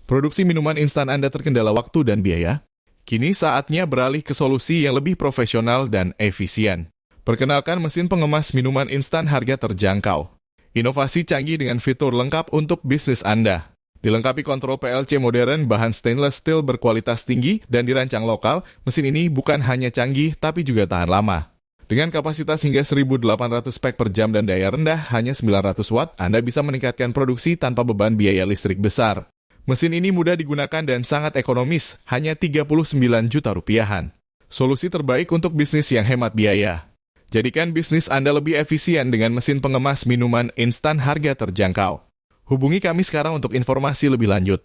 Produksi minuman instan Anda terkendala waktu dan biaya? Kini saatnya beralih ke solusi yang lebih profesional dan efisien. Perkenalkan mesin pengemas minuman instan harga terjangkau. Inovasi canggih dengan fitur lengkap untuk bisnis Anda. Dilengkapi kontrol PLC modern, bahan stainless steel berkualitas tinggi, dan dirancang lokal, mesin ini bukan hanya canggih tapi juga tahan lama. Dengan kapasitas hingga 1.800 spek per jam dan daya rendah hanya 900 watt, Anda bisa meningkatkan produksi tanpa beban biaya listrik besar. Mesin ini mudah digunakan dan sangat ekonomis, hanya 39 juta rupiahan. Solusi terbaik untuk bisnis yang hemat biaya. Jadikan bisnis Anda lebih efisien dengan mesin pengemas minuman instan harga terjangkau. Hubungi kami sekarang untuk informasi lebih lanjut.